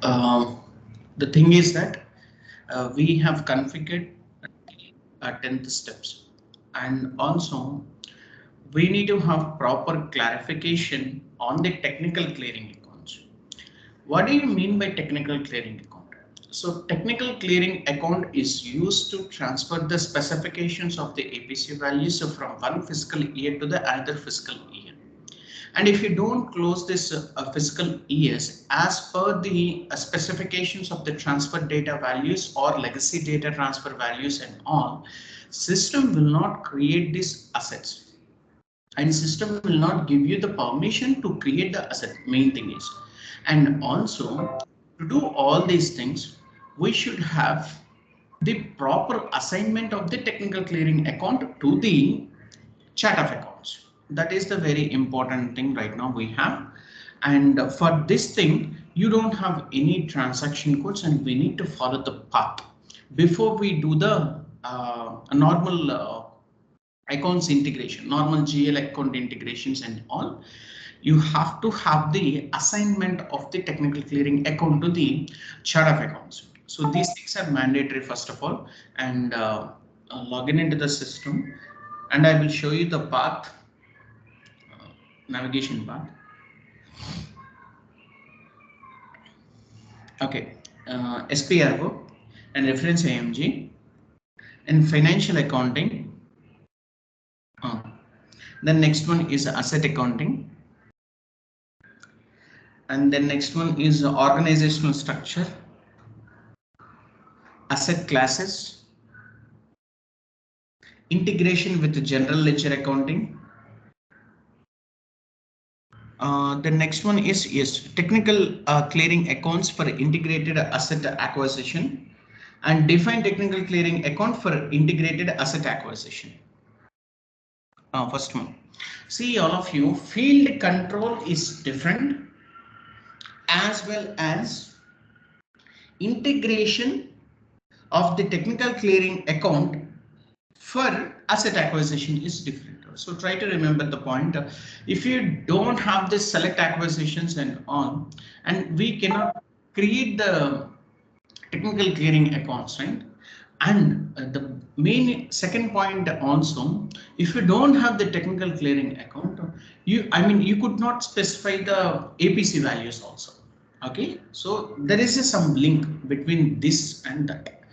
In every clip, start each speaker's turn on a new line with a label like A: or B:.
A: The thing is that we have configured 10th steps, and also we need to have proper clarification on the technical clearing accounts. What do you mean by technical clearing account? So technical clearing account is used to transfer the specifications of the APC values from one fiscal year to the another fiscal year. And if you don't close this fiscal years as per the specifications of the transfer data values or legacy data transfer values and all, system will not create these assets, and system will not give you the permission to create the asset. Main thing is, and also to do all these things, we should have the proper assignment of the technical clearing account to the chart of accounts. That is the very important thing right now we have. And for this thing, you don't have any transaction codes, and we need to follow the path before we do the normal accounts integration, normal GL account integrations and all. You have to have the assignment of the technical clearing account to the chart of accounts. So these things are mandatory first of all, and log in into the system, and I will show you the path, navigation path. Okay, SPRO and reference AMG and financial accounting. The next one is asset accounting, and then next one is organizational structure, asset classes, integration with the general ledger accounting. The next one is technical clearing accounts for integrated asset acquisition, and define technical clearing account for integrated asset acquisition. First one, see all of you, field control is different, as well as integration of the technical clearing account for asset acquisition is different. So try to remember the point. If you don't have this select acquisitions and on, and we cannot create the technical clearing accounts, right? And the main second point also, if you don't have the technical clearing account, you could not specify the APC values also. Okay, so there is some link between this and that.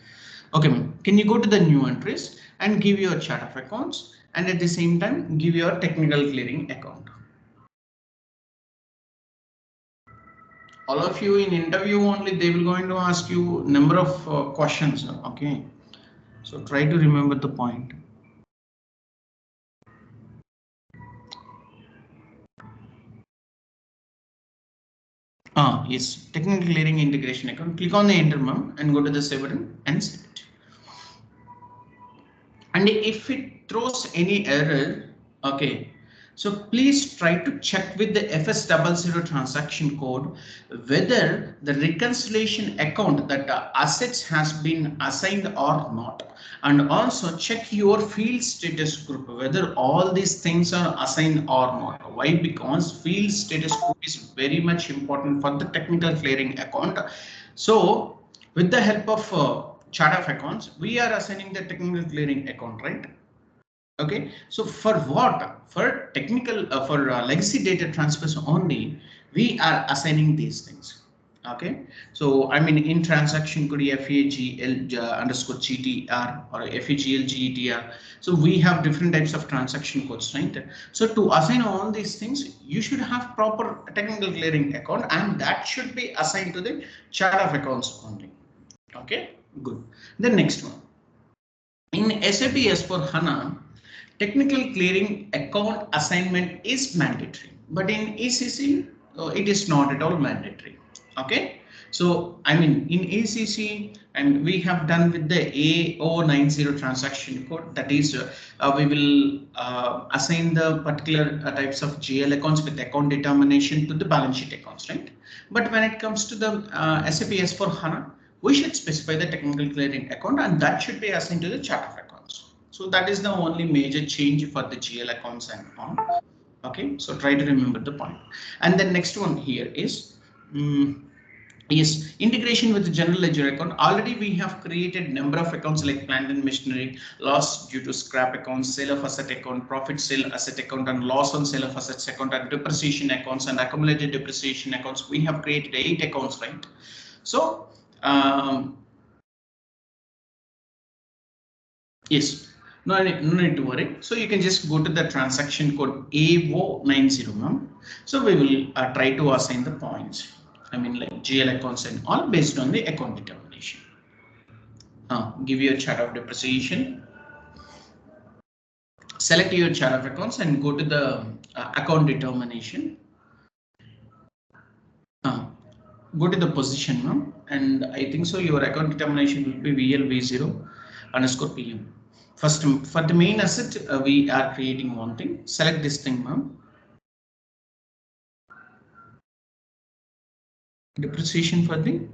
A: Okay, can you go to the new entries and give your chart of accounts, and at the same time give your technical clearing account. All of you in interview only, they will going to ask you number of questions. Okay, so try to remember the point. Yes, technical clearing integration account. Click on the enter and go to the save button and save it. And if it throws any error, okay, so please try to check with the FS00 transaction code whether the reconciliation account that the assets has been assigned or not, and also check your field status group whether all these things are assigned or not. Why? Because field status group is very much important for the technical clearing account. So with the help of chart of accounts, we are assigning the technical clearing account, right? Okay, so for what? For technical, for legacy data transfers only, we are assigning these things. Okay, so I mean in transaction could be FAGL underscore GTR or FAGL GTR. So we have different types of transaction codes, right? So to assign all these things, you should have proper technical clearing account, and that should be assigned to the chart of accounts only. Okay, good. The next one, in SAP S4 HANA, technical clearing account assignment is mandatory, but in ECC, it is not at all mandatory. Okay, so I mean in ECC, and we have done with the A090 transaction code, that is we will assign the particular types of GL accounts with account determination to the balance sheet accounts, right? But when it comes to the SAP S4 HANA, we should specify the technical clearing account, and that should be assigned to the chart of accounts. So that is the only major change for the GL accounts and on. Okay, so try to remember the point. And the next one here is Yes, integration with the general ledger account. Already we have created number of accounts like plant and machinery, loss due to scrap account, sale of asset account, profit sale asset account, and loss on sale of assets account, and depreciation accounts and accumulated depreciation accounts. We have created 8 accounts, right? So, yes, no need to worry. So you can just go to the transaction code AO90, ma'am. So we will try to assign the points. I mean, like GL accounts and all based on the account determination. Give you a chart of depreciation. Select your chart of accounts and go to the account determination. Go to the position, ma'am, and I think so your account determination will be VLV0 underscore PM. First, for the main asset, we are creating one thing. Select this thing, ma'am. Depreciation for the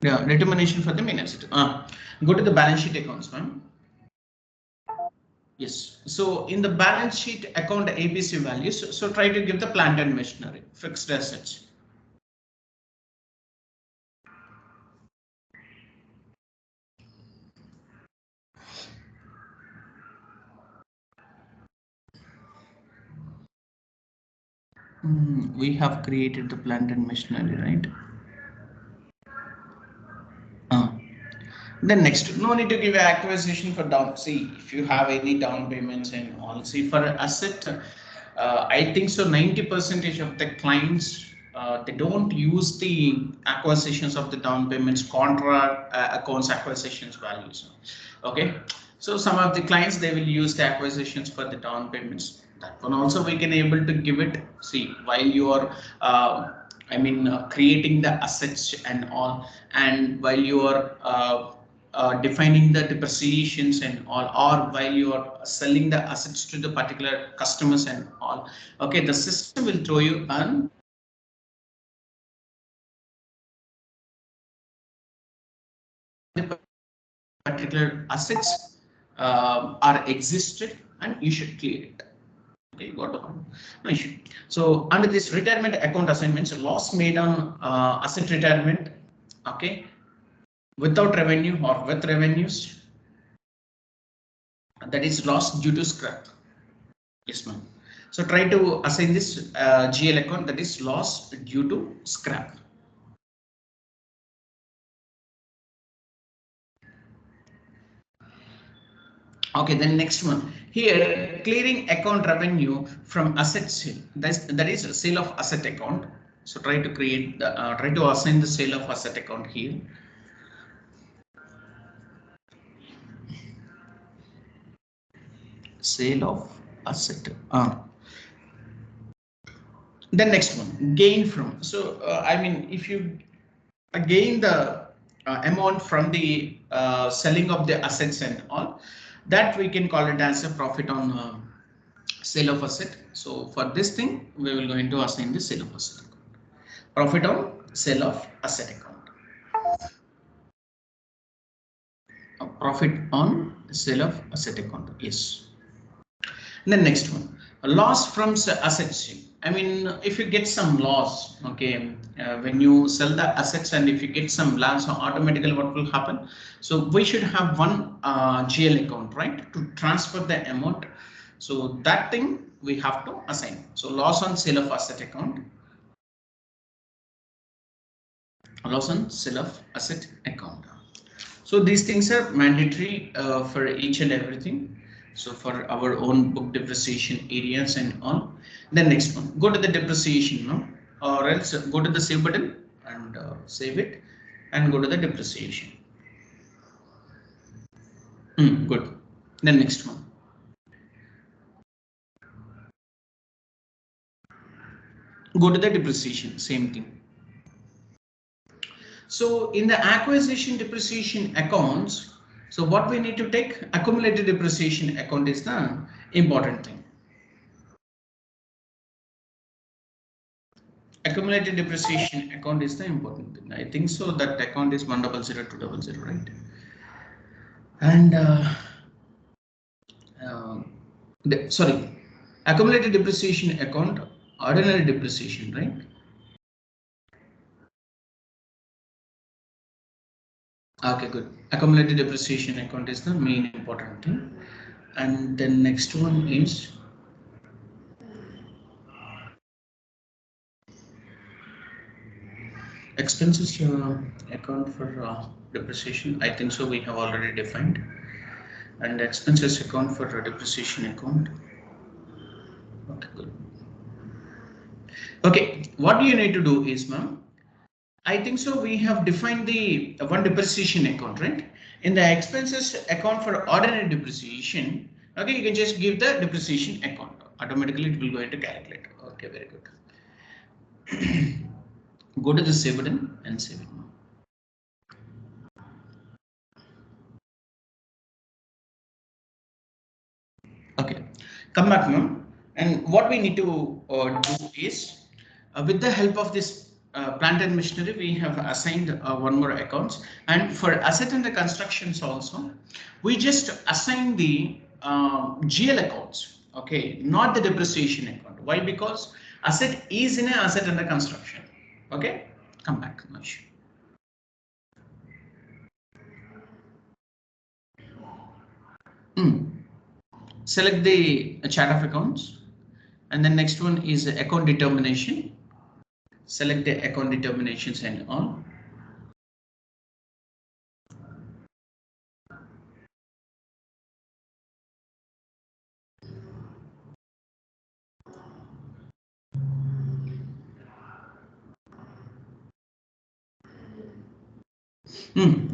A: determination for the main asset. Go to the balance sheet accounts, ma'am. Yes. So in the balance sheet account ABC values, so try to give the plant and machinery, fixed assets. We have created the plant and machinery, right? Then next, no need to give acquisition for down. See, if you have any down payments and all. See, for asset, I think so 90% of the clients, they don't use the acquisitions of the down payments contract accounts acquisitions values. Okay, so some of the clients, they will use the acquisitions for the down payments. That one also we can able to give it. See, while you are creating the assets and all, and while you are defining the depreciations and all, or while you are selling the assets to the particular customers and all. Okay, the system will throw you on the particular assets are existed and you should clear it. Okay, you got one. No issue. So under this retirement account assignments, loss made on asset retirement, okay, without revenue or with revenues, that is loss due to scrap. Yes, ma'am. So try to assign this GL account, that is loss due to scrap. Okay, then next one here, clearing account revenue from asset sale. That is a sale of asset account. So try to create the try to assign the sale of asset account here. Sale of asset. Then next one, gain from. So I mean, if you gain the amount from the selling of the assets and all, that we can call it as a profit on sale of asset. So for this thing, we will going to assign the sale of asset account. Profit on sale of asset account. Profit on sale of asset account. Yes. And then next one, a loss from asset sale. I mean, if you get some loss, okay, when you sell the assets and if you get some loss, so automatically what will happen? So we should have one GL account, right, to transfer the amount. So that thing we have to assign. So loss on sale of asset account. Loss on sale of asset account. So these things are mandatory for each and everything. So for our own book depreciation areas and all. Then next one, go to the depreciation, no? Or else go to the save button and save it and go to the depreciation. Good. Then next one. Go to the depreciation, same thing. So in the acquisition depreciation accounts, so what we need to take, accumulated depreciation account is the important thing. Accumulated depreciation account is the important thing. I think so that account is 100200, right? And sorry, accumulated depreciation account, ordinary depreciation, right? Okay, good. Accumulated depreciation account is the main important thing. And then next one is expenses account for depreciation. I think so we have already defined. And expenses account for depreciation account. Okay, good. Okay, what you need to do is, ma'am, I think so we have defined the one depreciation account, right? In the expenses account for ordinary depreciation, okay, you can just give the depreciation account. Automatically it will go into calculator. Okay, very good. Go to the save button and save it. Okay, come back now. And what we need to do is, with the help of this plant and machinery, we have assigned one more accounts. And for asset and the constructions also, we just assign the GL accounts. Okay, not the depreciation account. Why? Because asset is in an asset under construction. Okay, come back, Manish. Select the chart of accounts, and then next one is account determination. Select the account determinations and all.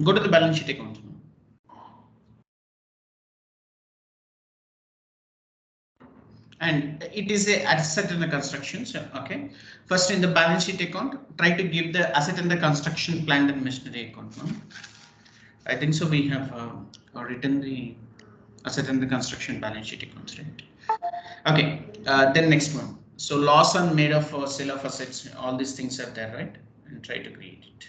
A: Go to the balance sheet account. And it is a asset in the construction. So, okay. First in the balance sheet account, try to give the asset in the construction plant and machinery account. No? I think so. We have written the asset in the construction balance sheet accounts, right? Okay. Then next one. So loss on made of sale of assets. All these things are there, right? And try to create it.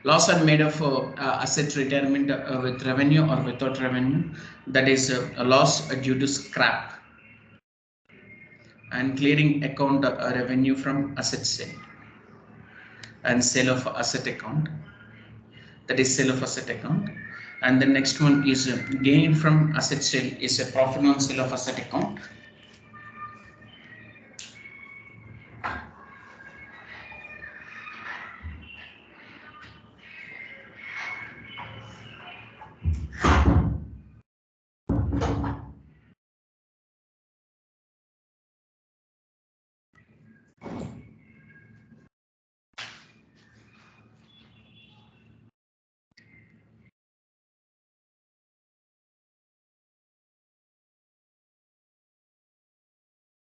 A: Loss are made of asset retirement with revenue or without revenue. That is a loss due to scrap and clearing account revenue from asset sale and sale of asset account. That is sale of asset account. And the next one is gain from asset sale is a profit on sale of asset account.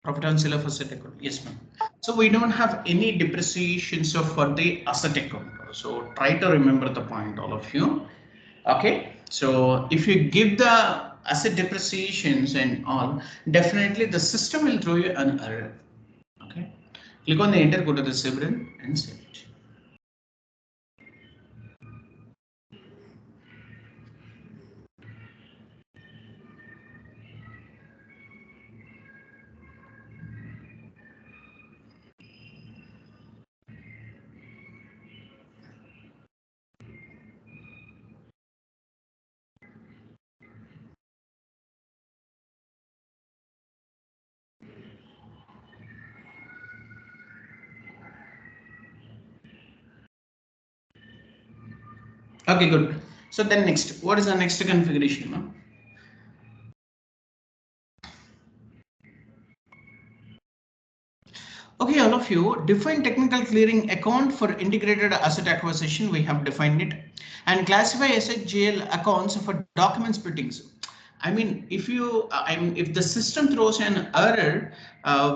A: Profit on sale of asset account. Yes, ma'am. So we don't have any depreciation so for the asset account. So try to remember the point, all of you. Okay. So if you give the asset depreciations and all, definitely the system will throw you an error. Okay. Click on the enter, go to the Sibrin and save it. Okay, good. So then next, what is the next configuration, ma'am? Okay, all of you, define technical clearing account for integrated asset acquisition. We have defined it, and classify asset GL accounts for document splittings. I mean, if the system throws an error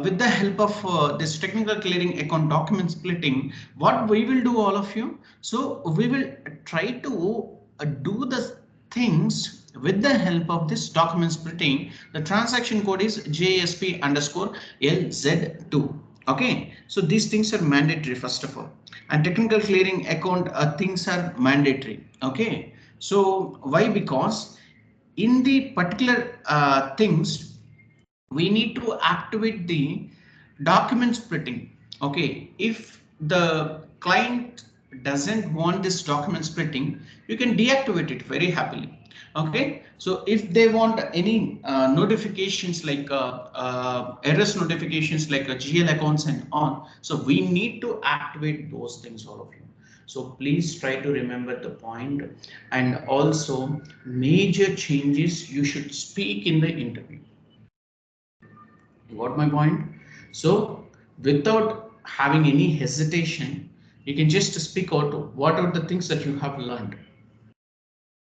A: with the help of this technical clearing account document splitting, what we will do, all of you? So we will try to do the things with the help of this document splitting. The transaction code is JSP underscore LZ2. Okay, so these things are mandatory first of all, and technical clearing account things are mandatory. Okay, so why? Because in the particular things, we need to activate the document splitting. Okay, if the client doesn't want this document splitting, you can deactivate it very happily. Okay, so if they want any notifications like errors notifications like GL accounts and on, so we need to activate those things, all of you. So please try to remember the point, and also major changes you should speak in the interview. You got my point? So without having any hesitation, you can just speak out what are the things that you have learned.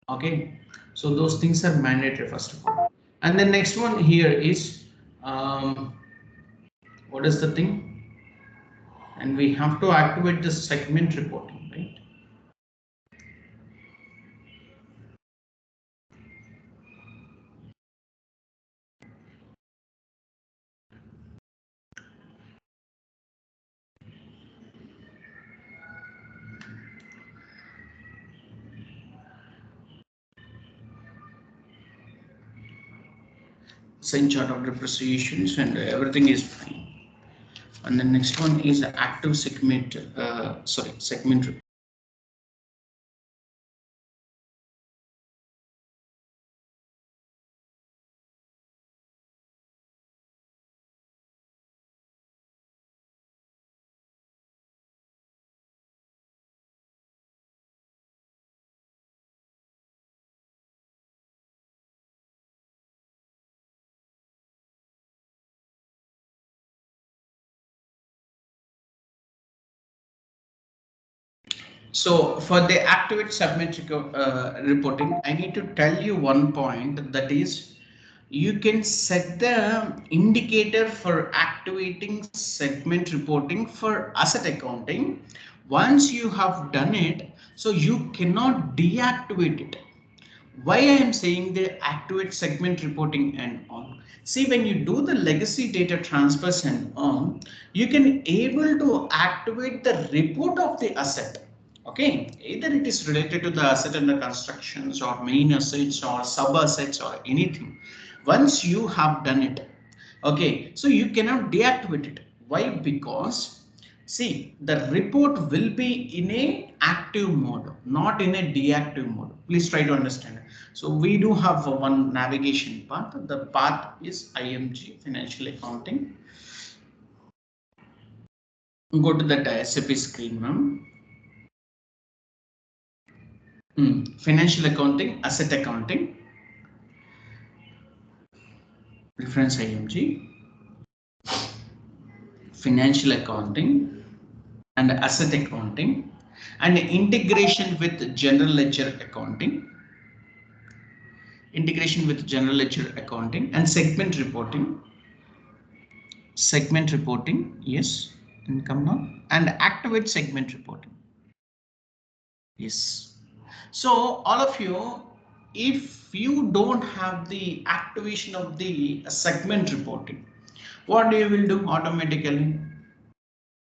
A: Okay, so those things are mandatory first of all. And the next one here is what is the thing? And we have to activate the segment reporting, right? Same chart of depreciations and everything is fine. And the next one is active segment, segment reporting. So for the activate submit reporting, I need to tell you one point, that is you can set the indicator for activating segment reporting for asset accounting. Once you have done it, so you cannot deactivate it. Why I am saying the activate segment reporting and on. See, when you do the legacy data transfers and on, you can able to activate the report of the asset. Okay, either it is related to the asset under constructions or main assets or sub assets or anything. Once you have done it, okay, so you cannot deactivate it. Why? Because see, the report will be in a active mode, not in a deactive mode. Please try to understand. So we do have one navigation path. The path is IMG, financial accounting. Go to that SAP screen, ma'am. Financial accounting, asset accounting, reference IMG, financial accounting and asset accounting, and integration with general ledger accounting, and segment reporting, yes, income now, and activate segment reporting, yes. So all of you, if you don't have the activation of the segment reporting, what you will do automatically?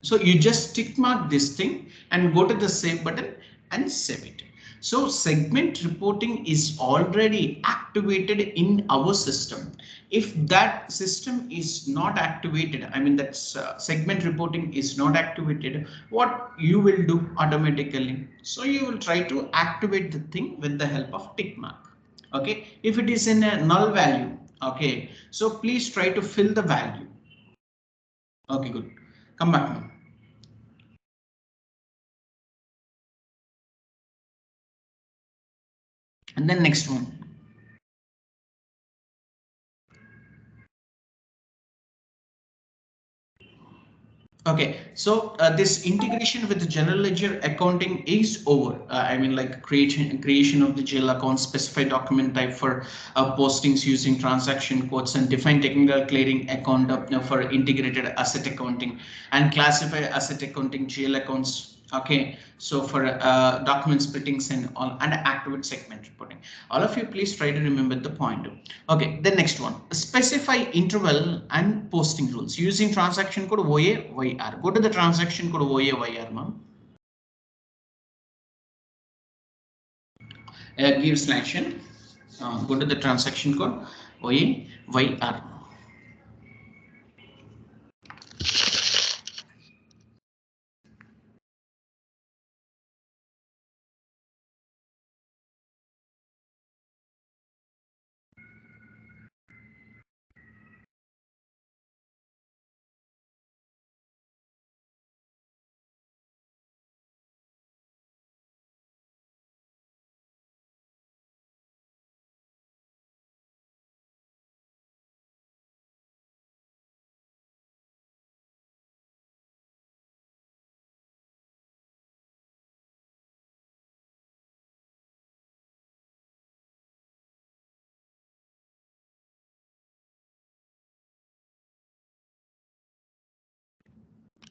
A: So you just tick mark this thing and go to the save button and save it. So segment reporting is already activated in our system. If that system is not activated, I mean that segment reporting is not activated, what you will do automatically? So you will try to activate the thing with the help of tick mark. Okay, if it is in a null value, okay, so please try to fill the value. Okay, good. Come back now. And then next one. Okay, so this integration with the general ledger accounting is over. I mean, like creation of the GL account, specified document type for postings using transaction codes, and define technical clearing account for integrated asset accounting, and classify asset accounting GL accounts. Okay, so for document splittings and all, and activate segment reporting. All of you, please try to remember the point. Okay, the next one, specify interval and posting rules using transaction code OA/YR. Go to the transaction code OA/YR, ma'am. Give selection. Go to the transaction code OA/YR.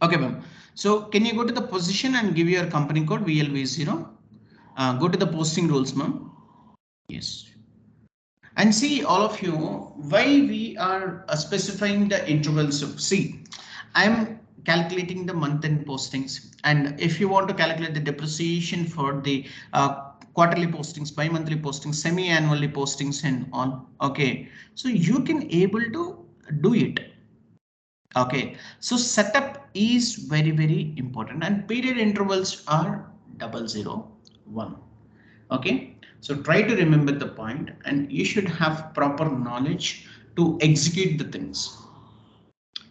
A: Okay, ma'am. So can you go to the position and give your company code VLV0? Go to the posting rules, ma'am. Yes. And see all of you, why we are specifying the intervals of, see, I'm calculating the month end postings, and if you want to calculate the depreciation for the quarterly postings, bi-monthly postings, semi-annually postings and on, okay, so you can able to do it. Okay, so setup is very, very important, and period intervals are 001. Okay, so try to remember the point, and you should have proper knowledge to execute the things.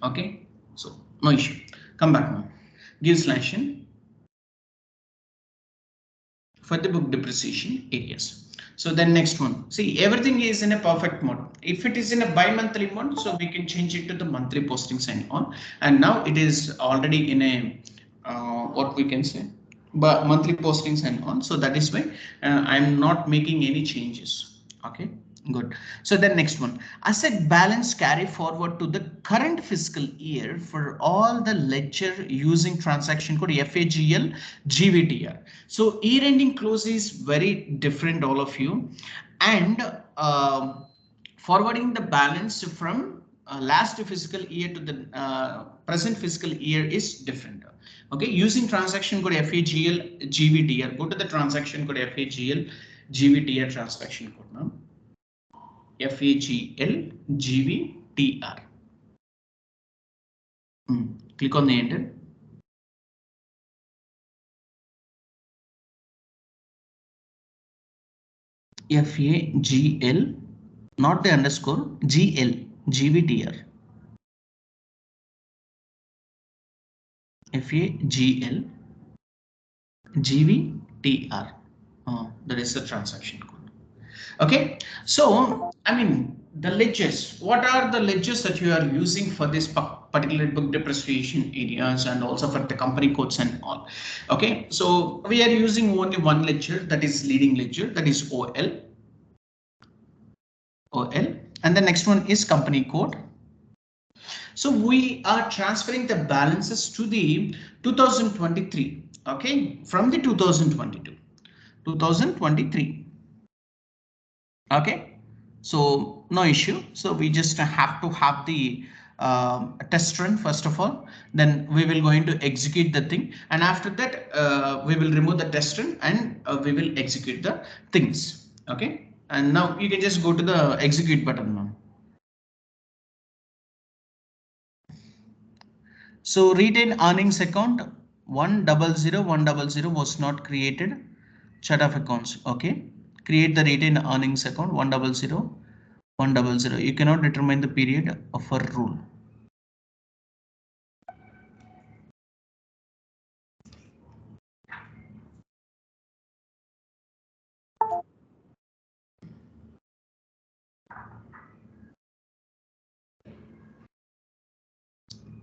A: Okay, so no issue. Come back now. Give slash in for the book depreciation areas. So then next one, see, everything is in a perfect mode. If it is in a bi-monthly mode, so we can change it to the monthly postings and on. And now it is already in a what we can say, but monthly postings and on. So that is why I'm not making any changes. Okay, good. So then next one, asset balance carry forward to the current fiscal year for all the ledger using transaction code FAGL GVTR. So year ending close is very different, all of you, and forwarding the balance from last fiscal year to the present fiscal year is different. Okay, using transaction code FAGL GVTR, go to the transaction code FAGL GVTR transaction code now. FAGL GVTR. Click on the enter. FAGL, not the underscore, GL, GVTR. FAGL, GVTR. That is the transaction code. Okay, so I mean the ledgers. What are the ledgers that you are using for this particular book depreciation areas and also for the company codes and all? Okay, so we are using only one ledger, that is leading ledger, that is OL. And the next one is company code. So we are transferring the balances to the 2023. Okay, from the 2023. Okay, so no issue. So we just have to have the test run first of all, then we will going to execute the thing, and after that we will remove the test run and we will execute the things. Okay, and now you can just go to the execute button now. So retain earnings account 100 was not created. Chart of accounts. Okay, create the retain earnings account 100. You cannot determine the period of a rule.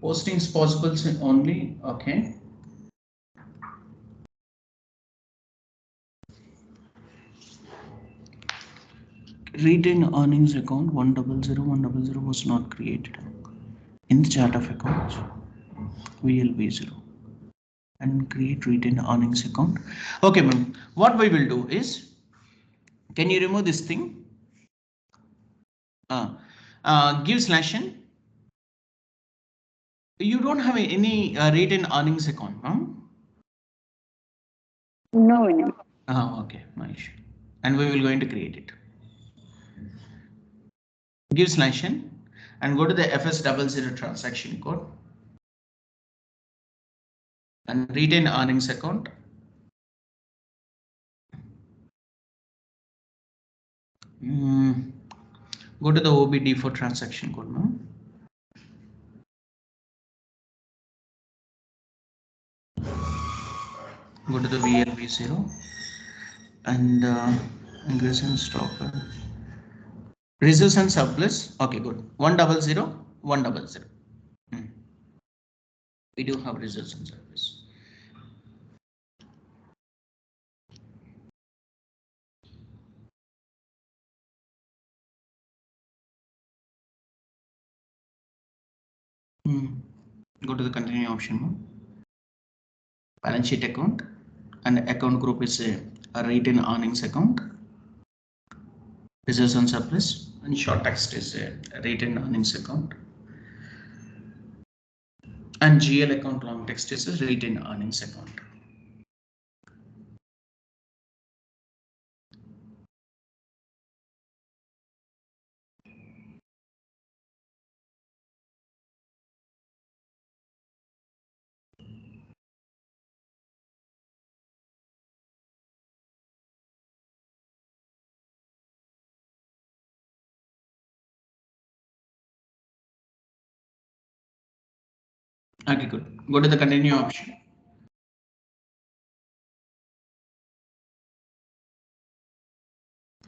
A: Postings possible only. Okay. Retain earnings account 100 was not created in the chart of accounts. VLB0 and create retain earnings account. Okay, ma'am. What we will do is, can you remove this thing? Give slash n. You don't have any retain earnings account, huh?
B: No.
A: Okay, no issue. And we will going to create it. Give slash n and go to the FS00 transaction code and retain earnings account. Go to the OBD for transaction code now. Go to the VLV0 and increase in stock. Reserves and surplus. Okay, good. 100. We do have reserves and surplus. Go to the continue option, ma'am. Balance sheet account, and account group is a retained earnings account. Reserves and surplus, and short text is a retained earnings account. And GL account long text is a retained earnings account. Okay, good. Go to the continue option.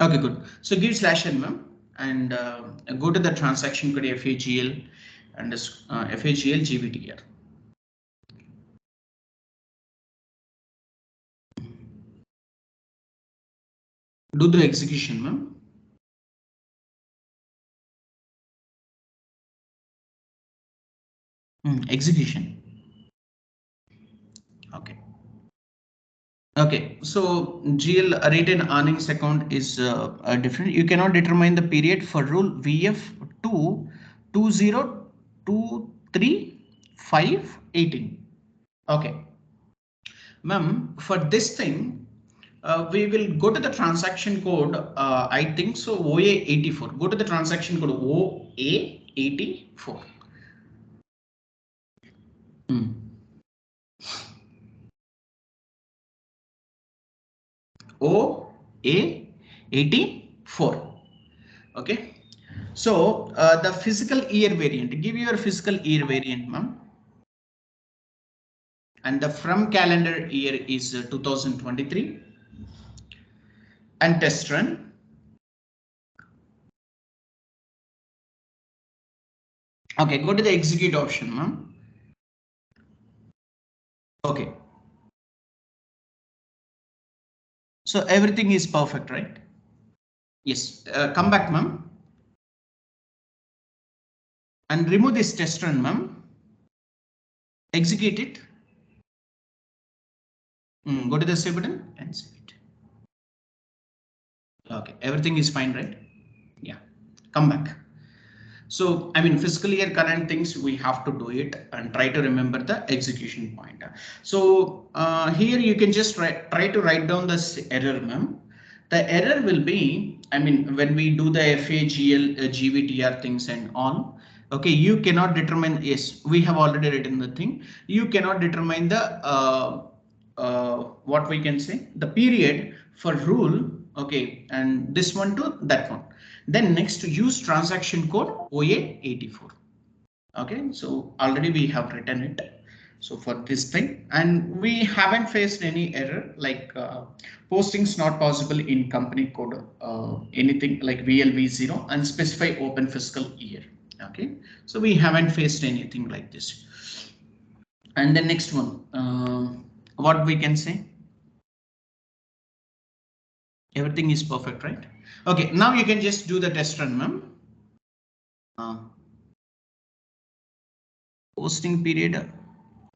A: Okay, good. So give /n, ma'am, and go to the transaction code FAGL and FAGL GBTR. Do the execution, ma'am. Execution. Okay. Okay, so GL retained earnings account is different. You cannot determine the period for rule VF 2 2023 Okay, ma'am, for this thing, we will go to the transaction code. I think so. OA84. Go to the transaction code OA84. OA84. Okay. So the fiscal year variant, give your fiscal year variant, ma'am. And the from calendar year is 2023. And test run. Okay, go to the execute option, ma'am. Okay. So everything is perfect, right? Yes. Come back, ma'am. And remove this test run, ma'am. Execute it. Go to the save button and save it. Okay, everything is fine, right? Yeah. Come back. So, I mean, fiscal year current things, we have to do it and try to remember the execution point. So here you can just try to write down this error, ma'am. The error will be, I mean, when we do the FAGL, GVTR things and all, okay, you cannot determine, yes, we have already written the thing. You cannot determine the, what we can say, the period for rule, okay, and this one to that one. Then next to use transaction code OA84. Okay, so already we have written it. So for this thing, and we haven't faced any error like postings not possible in company code, anything like VLV0 and specify open fiscal year. Okay, so we haven't faced anything like this. And the next one, what we can say? Everything is perfect, right? Okay, now you can just do the test run, ma'am. Posting period,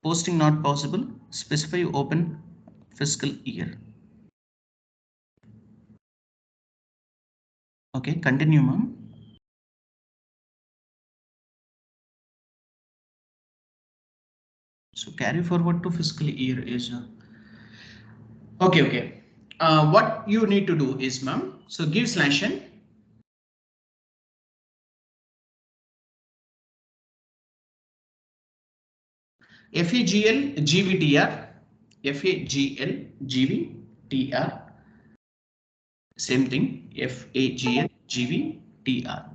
A: posting not possible, specify open fiscal year. Okay, continue, ma'am. So carry forward to fiscal year is okay. What you need to do is, ma'am, so give /n. FAGL GVTR, FAGL GVTR, same thing, FAGL GVTR.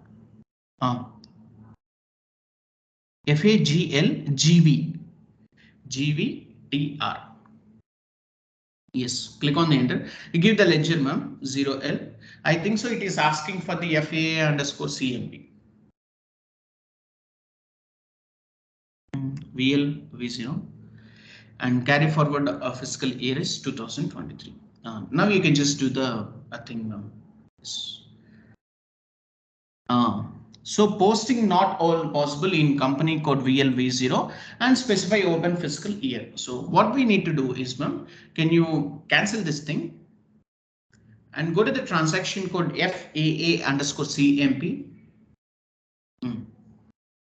A: FAGL GVTR. Yes, click on the enter. You give the ledger, ma'am, 0L. I think so. It is asking for the FAA underscore CMB. VL V0 and carry forward fiscal year is 2023. Now you can just do the thing. Yes. So posting not all possible in company code VLV0 and specify open fiscal year. So what we need to do is, ma'am, can you cancel this thing and go to the transaction code FAA underscore CMP,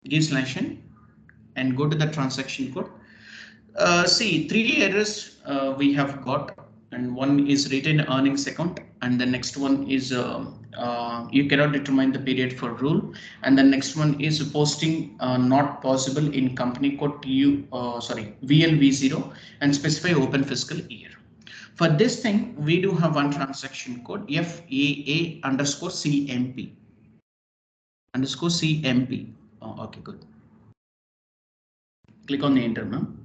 A: give slash n and go to the transaction code. See, three errors we have got, and one is retained earnings account, and the next one is you cannot determine the period for rule, and the next one is posting not possible in company code VLV0 and specify open fiscal year. For this thing, we do have one transaction code FAA underscore CMP underscore CMP. Oh, okay, good. Click on the enter, ma'am.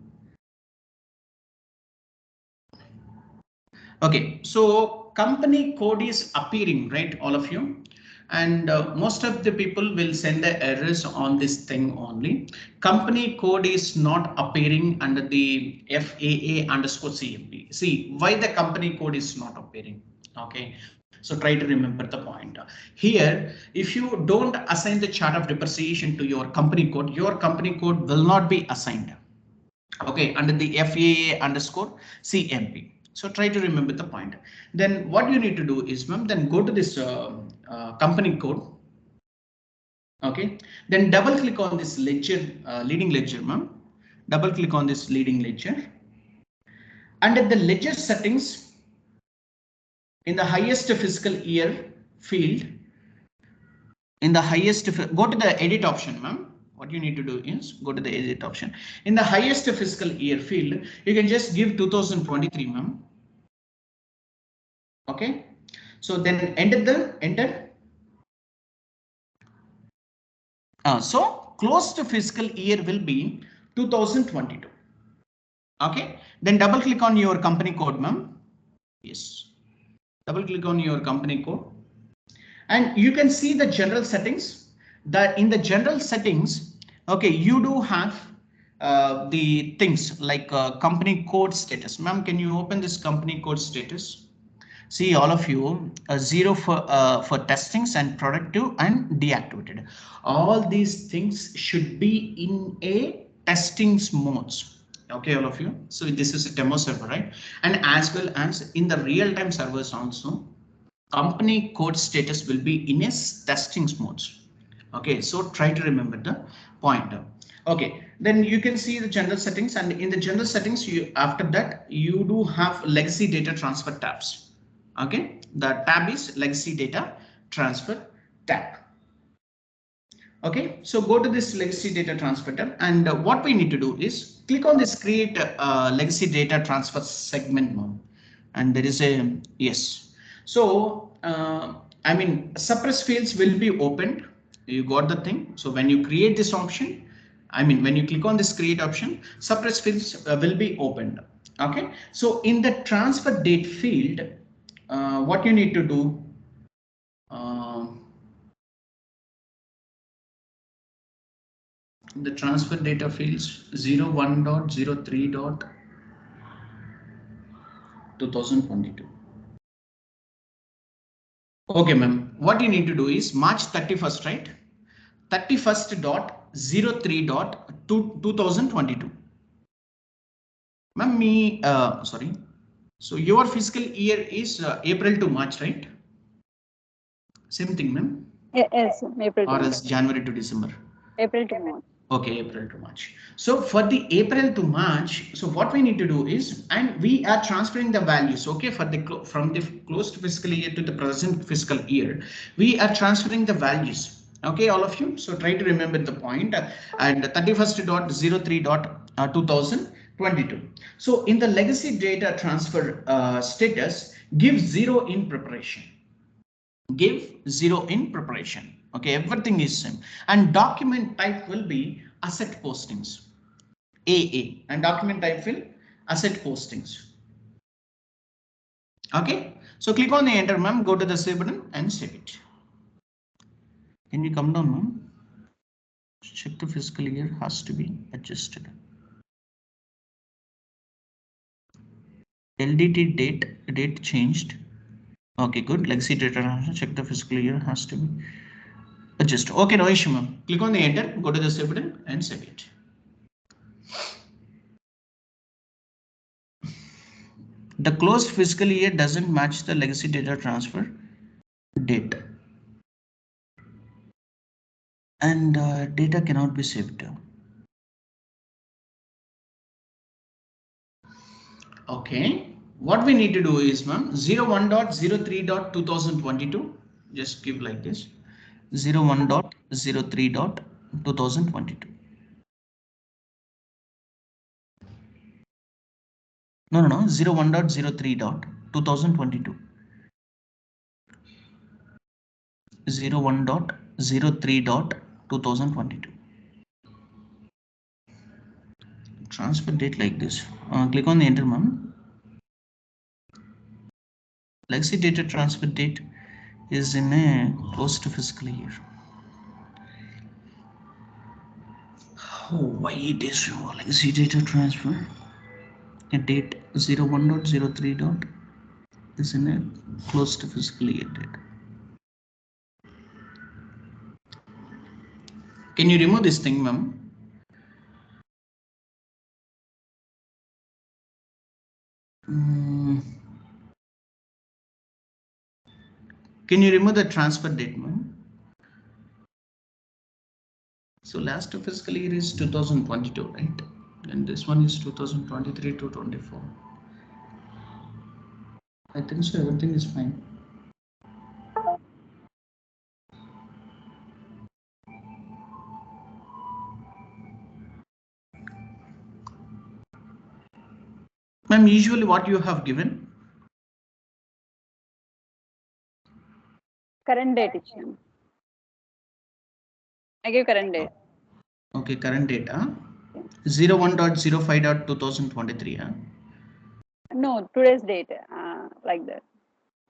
A: Okay, so company code is appearing, right, all of you, and most of the people will send the errors on this thing only. Company code is not appearing under the FAA underscore CMP. See why the company code is not appearing. Okay, so try to remember the point here. If you don't assign the chart of depreciation to your company code will not be assigned. Okay, under the FAA underscore CMP. So try to remember the point. Then what you need to do is, ma'am, then go to this company code. Okay, then double click on this ledger, leading ledger, ma'am. Double click on this leading ledger. Under the ledger settings, in the highest fiscal year field, go to the edit option, ma'am. What you need to do is go to the edit option. In the highest fiscal year field, you can just give 2023, ma'am. Okay, so then enter. So closed fiscal year will be 2022. Okay, then double click on your company code, ma'am. Yes, double click on your company code and you can see the general settings. That in the general settings, okay, you do have the things like company code status. Ma'am, can you open this company code status? See all of you, 0 for testings and productive and deactivated. All these things should be in a testings modes. Okay, all of you. So this is a demo server, right? And as well as in the real-time servers also, company code status will be in a testings modes. Okay, so try to remember the point. Okay, then you can see the general settings, and in the general settings, after that you do have legacy data transfer tabs. Okay, the tab is legacy data transfer tab. Okay, so go to this legacy data transfer tab, and what we need to do is click on this create legacy data transfer segment mode, and there is a yes. So I mean suppress fields will be opened. You got the thing. So when you create this option, I mean when you click on this create option, suppress fields will be opened. Okay, so in the transfer date field, what you need to do, the transfer data fields 01.03.2022. Okay, ma'am. What you need to do is March 31st, right? 31st.03.2022. Ma'am, sorry. So your fiscal year is April to March, right? Same thing, ma'am.
B: Yes, April to
A: Or
B: March.
A: else January to December.
B: April to March.
A: Okay, April to March. So for the April to March, so what we need to do is, and we are transferring the values, okay, for the from the closed fiscal year to the present fiscal year, we are transferring the values. Okay, all of you. So try to remember the point. And 31st.03.2022. So in the legacy data transfer status, give 0 in preparation. Give 0 in preparation. Okay, everything is same, and document type will be asset postings, AA, and document type will asset postings. Okay, so click on the enter, ma'am, go to the save button and save it. Can you come down, ma'am? Check the fiscal year has to be adjusted. LDT date changed. Okay, good. Legacy data, check the fiscal year has to be. Just okay, no issue, ma'am. Click on the enter, go to the save button and save it. The closed fiscal year doesn't match the legacy data transfer date, and data cannot be saved. Okay, what we need to do is, ma'am, 01.03.2022. Just give like this, 01.03.2022. No, 01.03.2022. 01.03.2022. Transfer date like this. Click on the enter, ma'am. Legacy data transfer date is in a closed fiscal year. Oh, why it is legacy data transfer? A date 01.03. Is in a closed fiscal year date. Can you remove this thing, ma'am? Can you remove the transfer date, ma'am? So last fiscal year is 2022, right? And this one is 2023 to 24. I think so. Everything is fine. Ma'am, usually what you have given?
B: Current date ichcham. I gave current date.
A: Okay, current data. 01.05.2023. Huh?
B: No, today's date. Like that.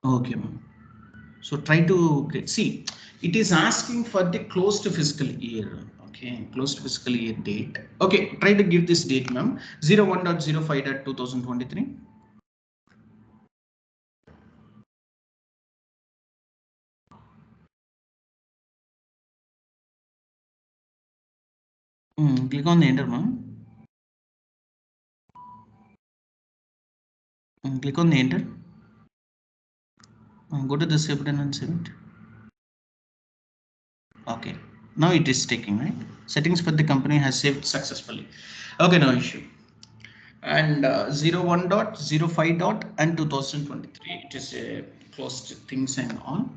A: Okay, ma'am. So try to see. It is asking for the closed fiscal year. Okay, closed fiscal year date. Okay, try to give this date, ma'am. 01.05.2023. Click on the enter, ma'am. Click on the enter. Go to the save button and save it. Okay, now it is taking, right? Settings for the company has saved successfully. Okay, no issue. And 01.05 dot and 2023, it is closed things and all.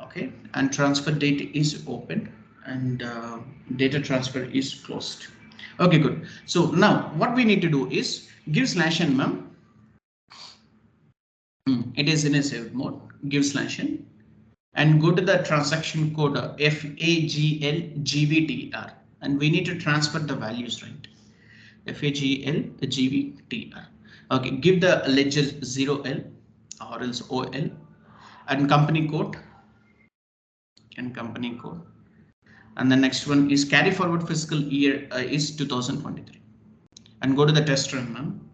A: Okay, and transfer date is open, and data transfer is closed. Okay, good. So now what we need to do is give slash n, ma'am. It is in a save mode. Give slash n and go to the transaction code FAGLGVTR, and we need to transfer the values, right? FAGLGVTR. Okay, give the ledger 0L or else OL and company code and company code. And the next one is carry forward fiscal year is 2023. And go to the test run, ma'am.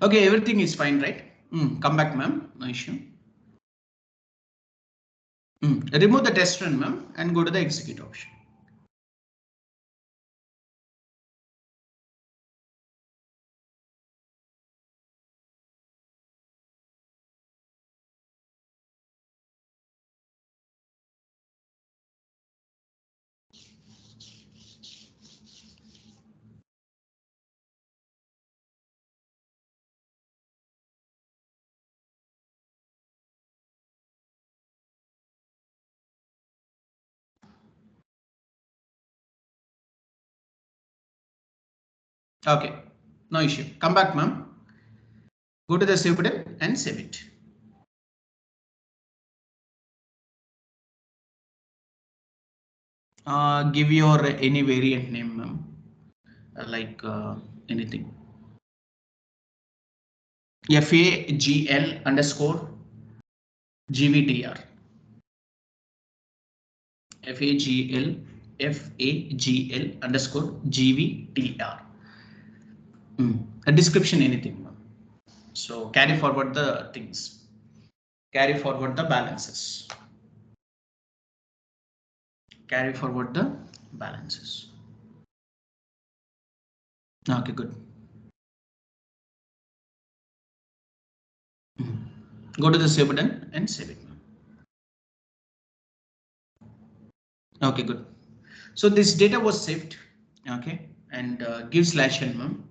A: Okay, everything is fine, right? Come back, ma'am. No issue. Remove the test run, ma'am, and go to the execute option. Okay, no issue. Come back, ma'am. Go to the save button and save it. Give your any variant name, ma'am. Like anything. FAGL underscore GVTR. FAGL underscore GVTR. A description, anything, ma'am. So carry forward the things. Carry forward the balances. Carry forward the balances. Okay, good. Go to the save button and save it. Okay, good. So this data was saved. Okay, and give /n.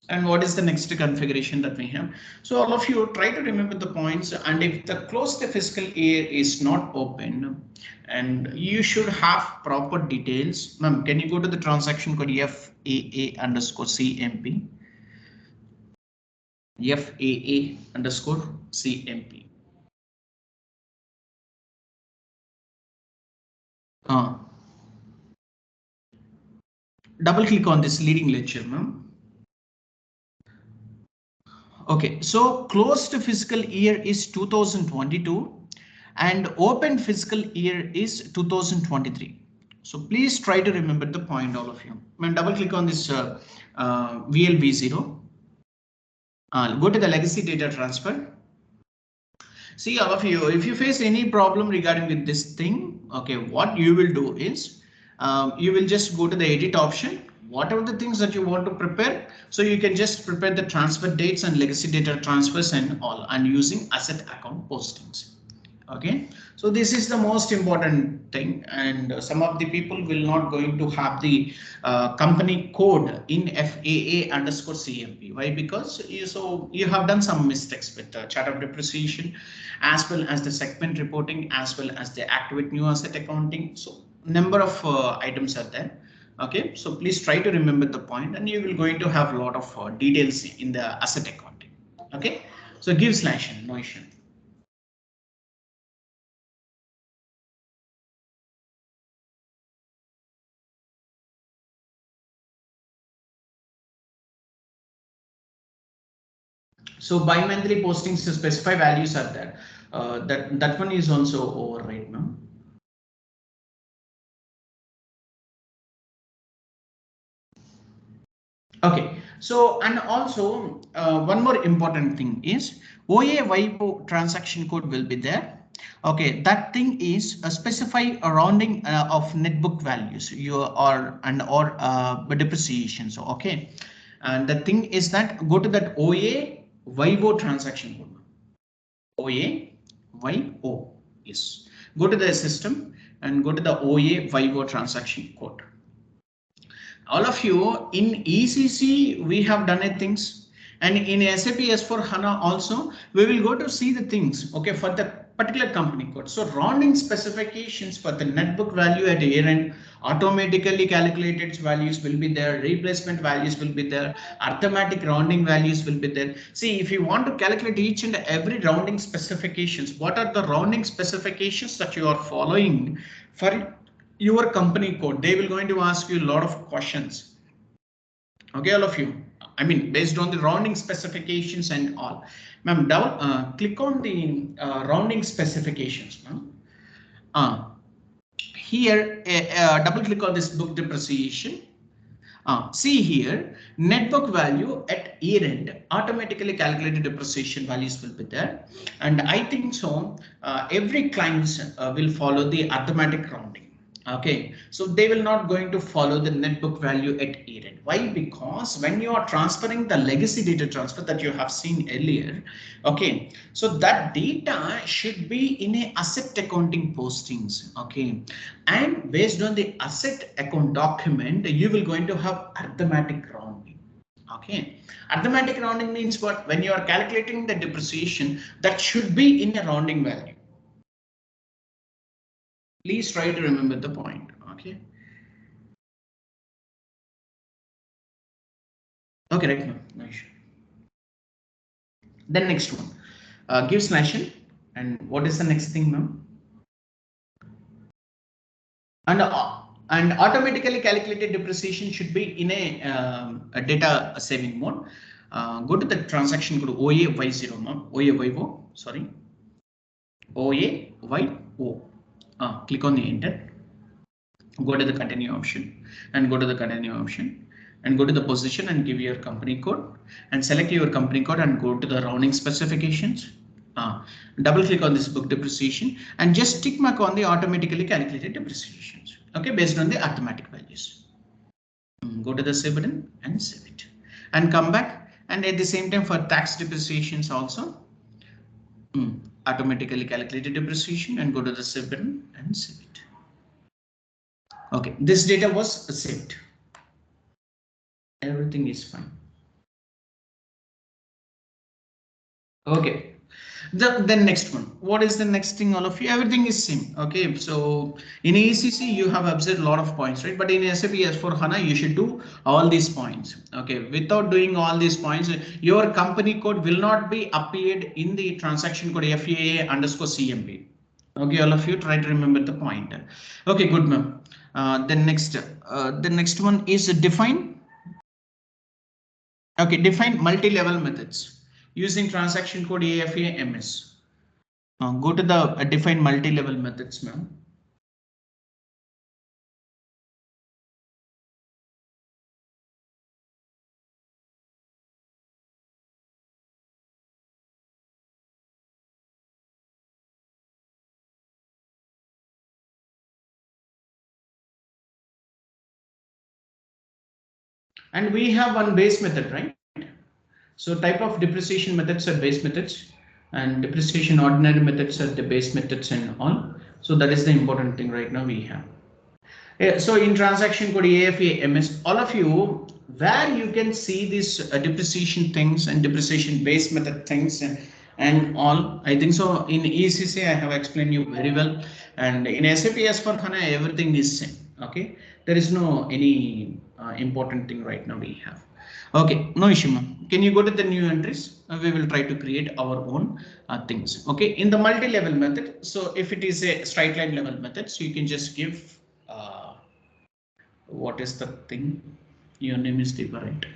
A: And what is the next configuration that we have? So all of you try to remember the points, and if the close the fiscal year is not open, and you should have proper details. Ma'am, can you go to the transaction code FAA underscore CMP? FAA underscore CMP. Double click on this leading lecture, ma'am. Okay, so closed fiscal year is 2022 and open fiscal year is 2023. So please try to remember the point, all of you. When double click on this VLV0, go to the legacy data transfer. See, all of you, if you face any problem regarding with this thing, okay, what you will do is you will just go to the edit option, whatever the things that you want to prepare. So you can just prepare the transfer dates and legacy data transfers and all, and using asset account postings. Okay, so this is the most important thing, and some of the people will not going to have the company code in FAA underscore CMP. Why? Because you have done some mistakes with the chart of depreciation, as well as the segment reporting, as well as the activate new asset accounting. So number of items are there. Okay, so please try to remember the point, and you will going to have a lot of details in the asset accounting. Okay, so give /n, no issue. So bi-monthly postings, specify values are there. That one is also over right now. Okay, so and also one more important thing is OA transaction code will be there. Okay, that thing is specify a rounding of net book values or depreciation. So okay, and the thing is that go to that OA transaction code. OAYO. Yes. Go to the system and go to the OAYO transaction code. All of you in ECC, we have done it things, and in SAP S4 HANA also, we will go to see the things, okay, for the particular company code. So rounding specifications for the net book value at year end, automatically calculated values will be there, replacement values will be there, arithmetic rounding values will be there. See, if you want to calculate each and every rounding specifications, what are the rounding specifications that you are following for your company code? They will going to ask you a lot of questions. Okay, all of you. I mean, based on the rounding specifications and all. Ma'am, click on the rounding specifications, ma'am. Here, double click on this book depreciation. See here, net book value at year end, automatically calculated depreciation values will be there. And I think so, every client will follow the arithmetic rounding. Okay, so they will not going to follow the net book value at year end. Why? Because when you are transferring the legacy data transfer that you have seen earlier, okay, so that data should be in a asset accounting postings. Okay, and based on the asset account document, you will going to have arithmetic rounding. Okay, arithmetic rounding means what? When you are calculating the depreciation, that should be in a rounding value. Please try to remember the point. Okay. Okay, right now, no issue. Then next one, give slash in, and what is the next thing, ma'am? And automatically calculated depreciation should be in a data saving mode. Go to the transaction code OAY0, ma'am. OAYO, sorry, OAYO. Click on the enter. Go to the continue option and go to the continue option and go to the position and give your company code and select your company code and go to the rounding specifications. Double click on this book depreciation and just tick mark on the automatically calculated depreciations. Okay, based on the arithmetic values. Go to the save button and save it and come back, and at the same time for tax depreciations also automatically calculated depreciation and go to the save button and save it. Okay, this data was saved. Everything is fine. Okay, then next one. What is the next thing, all of you? Everything is same. Okay, so in ACC you have observed a lot of points, right? But in SAP S/4HANA you should do all these points. Okay, without doing all these points, your company code will not be appeared in the transaction code FAA_CMB. Okay, all of you try to remember the point. Okay, good, ma'am. The next one is define. Okay, define multi-level methods using transaction code AFAMS. Go to the define multi-level methods, ma'am. And we have one base method, right? So type of depreciation methods are base methods, and depreciation ordinary methods are the base methods and all. So that is the important thing right now we have. Yeah, so in transaction code AFAMS, all of you, where you can see these depreciation things and depreciation base method things and all, I think so in ECC I have explained you very well, and in SAP S/4HANA everything is same. Okay, there is no any important thing right now we have. Okay, no issue, ma'am. Can you go to the new entries? We will try to create our own things. Okay, in the multi-level method, so if it is a straight line level method, so you can just give what is the thing? Your name is Deepa, right?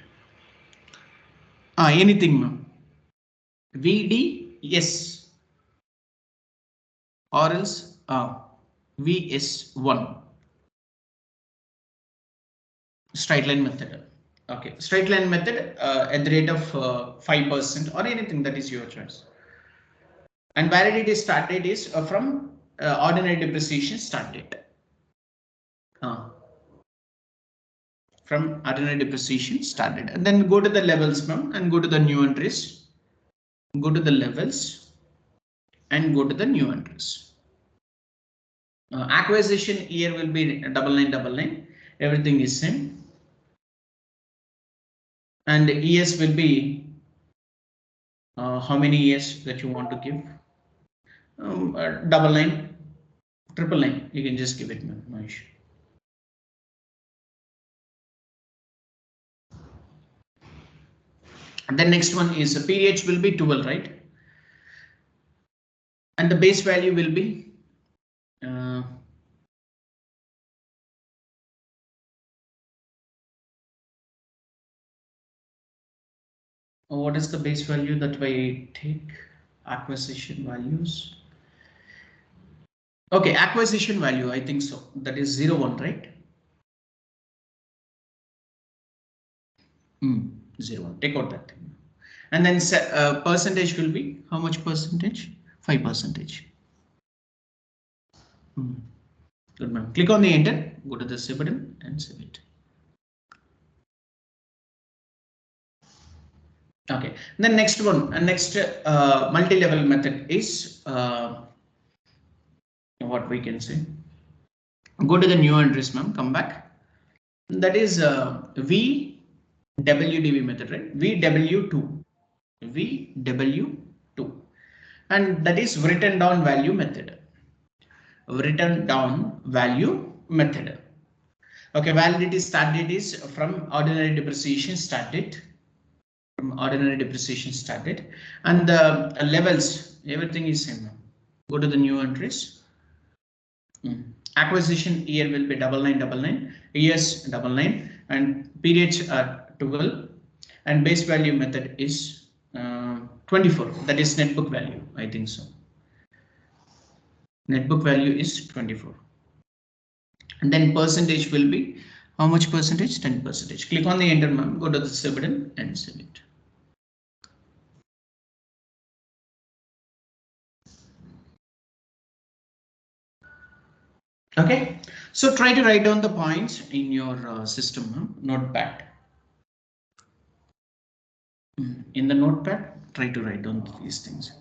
A: Anything, ma'am. VD, yes, or else VS1. Straight line method. Okay, straight line method at the rate of 5% or anything, that is your choice. And validity start date is from ordinary depreciation start date. From ordinary depreciation started, and then go to the levels, ma'am, and go to the new entries. Go to the levels and go to the new entries. Acquisition year will be 9999. Everything is same. And ES will be how many years that you want to give? 99, 999. You can just give it, no issue. And the next one is the PH will be 12, right? And the base value will be what is the base value that we take? Acquisition values. Okay, acquisition value, I think so. That is 01, right? 01. Take out that thing. And then percentage will be how much percentage? 5%. Good, ma'am. Click on the enter, go to the save button and save it. Okay, then next one, and next multi-level method is what we can say. Go to the new entries, ma'am. Come back. That is VWDV method, right? VW2, VW2, and that is written down value method. Written down value method. Okay, validity start date is from ordinary depreciation start date. from ordinary depreciation start date, and the levels, everything is same. Go to the new entries. Acquisition year will be 9999, years 99, and periods are 12, and base value method is 24. That is net book value, I think so. Net book value is 24. And then percentage will be how much percentage? 10%. Click on the enter ma'am, go to the save button and save it. Okay, so try to write down the points in your system notepad. In the notepad, try to write down these things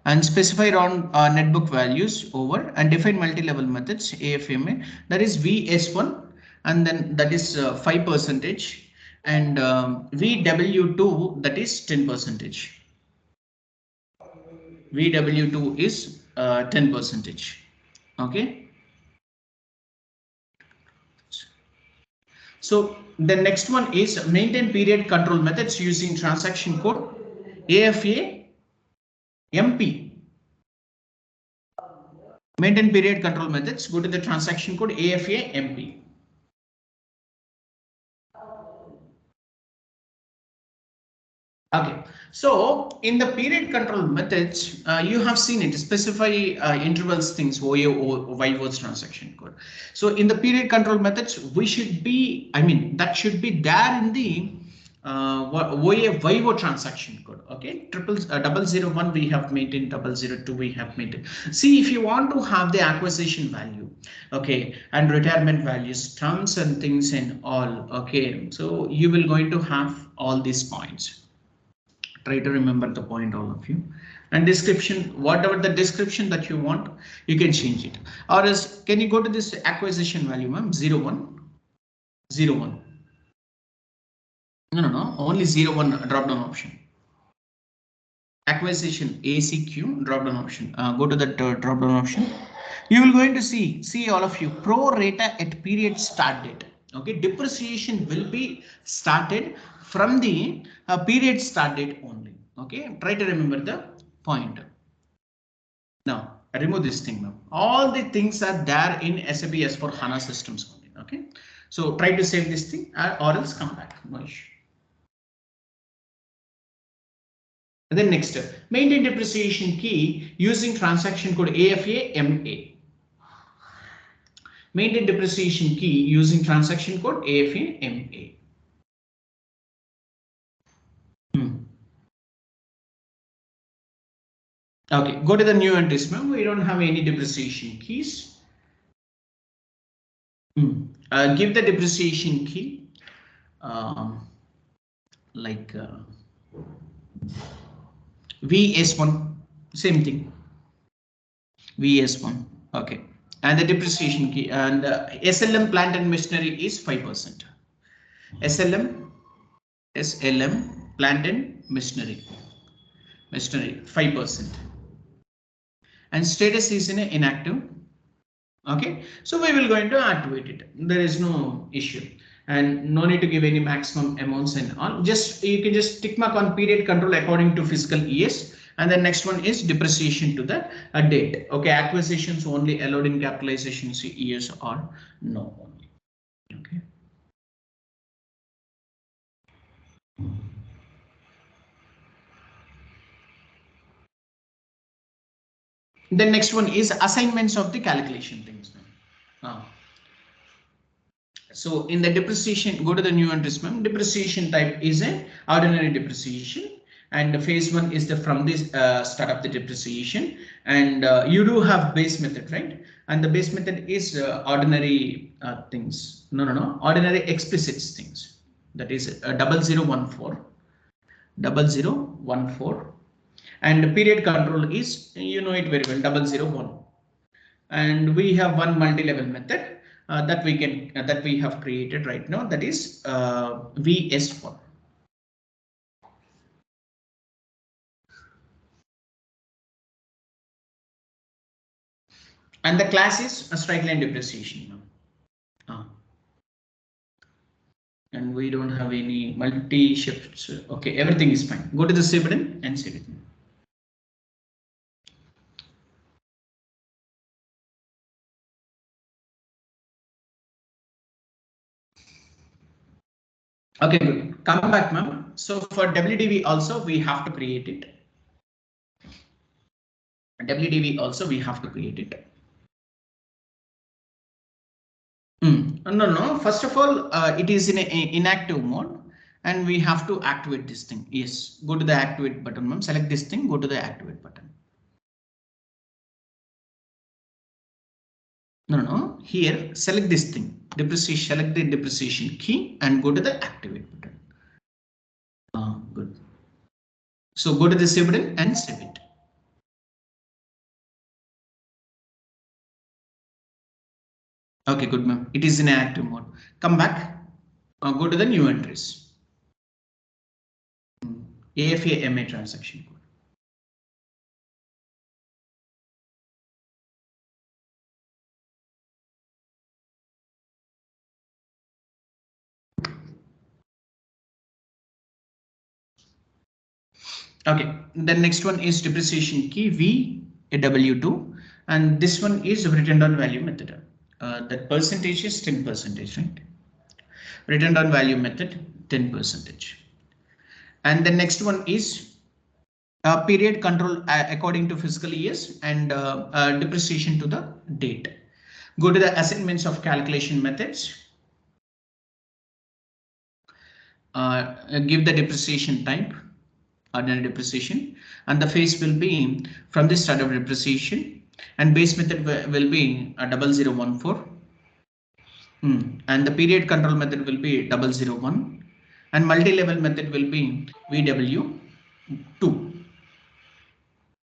A: and specify on net book values over and define multi-level methods AFMA, that is VS1, and then that is 5%, and VW2, that is 10%. VW2 is 10%. Okay. So the next one is maintain period control methods using transaction code AFA MP. Maintain period control methods. Go to the transaction code AFA MP. Okay, so in the period control methods, you have seen it specify intervals things OA or YVO's transaction code. So in the period control methods, we should be, I mean, that should be there in the OA YVO transaction code. Okay, 001 we have maintained, 002 we have maintained. See, if you want to have the acquisition value, okay, and retirement values, terms and things and all, okay, so you will going to have all these points. Try to remember the point, all of you. And description, whatever the description that you want, you can change it. Or else, can you go to this acquisition value, ma'am? 01, 01. No, only 01 drop down option. Acquisition ACQ drop down option. Go to that drop down option. You will going to see all of you pro rata at period start date. Okay, depreciation will be started from the period start date only. Okay, try to remember the point. Now remove this thing now. All the things are there in SAP S4 HANA systems only. Okay, so try to save this thing or else come back. No issue. And then next, maintain depreciation key using transaction code AFA MA. Maintain depreciation key using transaction code AFA MA. Okay, go to the new entries. Remember, we don't have any depreciation keys. Give the depreciation key like VS1, same thing. VS1, okay, and the depreciation key and SLM plant and machinery is 5%. SLM plant and machinery 5%, and status is in inactive. Okay, so we will going to activate it. There is no issue and no need to give any maximum amounts and all. Just you can just tick mark on period control according to fiscal years. And the next one is depreciation to the date. Okay, acquisitions only allowed in capitalization years or no only. Okay. The next one is assignments of the calculation things. So in the depreciation, go to the new entries, ma'am. Depreciation type is an ordinary depreciation, and the phase one is the from this start of the depreciation, and you do have base method, right? And the base method is ordinary things. No, ordinary explicit things. That is 0014, 0014, and the period control is, you know it very well, 001. And we have one multi-level method that we can that we have created right now, that is VS1. And the class is a straight line depreciation. And we don't have any multi shifts. Okay, everything is fine. Go to the save button and save it. Okay, good. Come back, ma'am. So for WDV also we have to create it. WDV also we have to create it. No. First of all, it is in a inactive mode, and we have to activate this thing. Yes, go to the activate button, ma'am. Select this thing. Go to the activate button. No. Here, select this thing. Depreciation. Select the depreciation key and go to the activate button. Good. So go to the save button and save it. Okay, good, ma'am. It is in active mode. Come back. Go to the new entries. AFA MA transaction code. Okay, the next one is depreciation key VW2, and this one is written down value method. That percentage is 10%, right? Written down value method 10%. And the next one is period control according to fiscal years and depreciation to the date. Go to the assignments of calculation methods. Give the depreciation type, ordinary depreciation, and the phase will be from the start of depreciation, and base method will be 0014. And the period control method will be 001, and multi-level method will be VW2.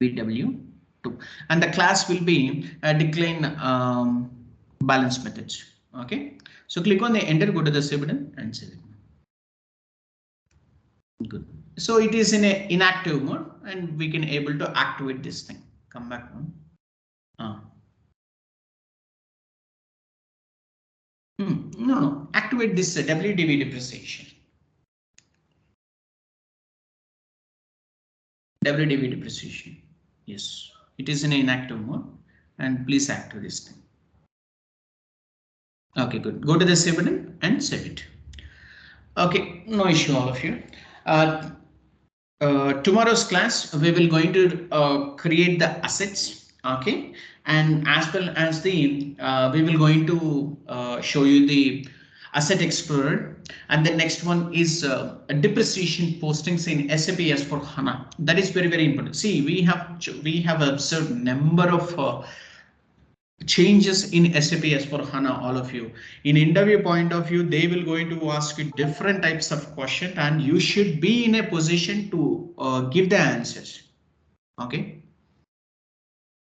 A: VW2, and the class will be decline balance methods. Okay, so click on the enter, go to the save button and save it. Good. So it is in a inactive mode, and we can able to activate this thing. Come back on. No. Activate this WDV depreciation. WDV depreciation. Yes, it is in an inactive mode, and please activate this thing. Okay, good. Go to the save button and save it. Okay, no issue, all of you. Tomorrow's class we will going to create the assets, okay, and as well as the we will going to show you the asset explorer, and the next one is a depreciation postings in SAP S4 HANA. That is very important. See, we have observed number of changes in SAP S4 HANA, all of you. In interview point of view, they will going to ask you different types of question, and you should be in a position to give the answers. Okay.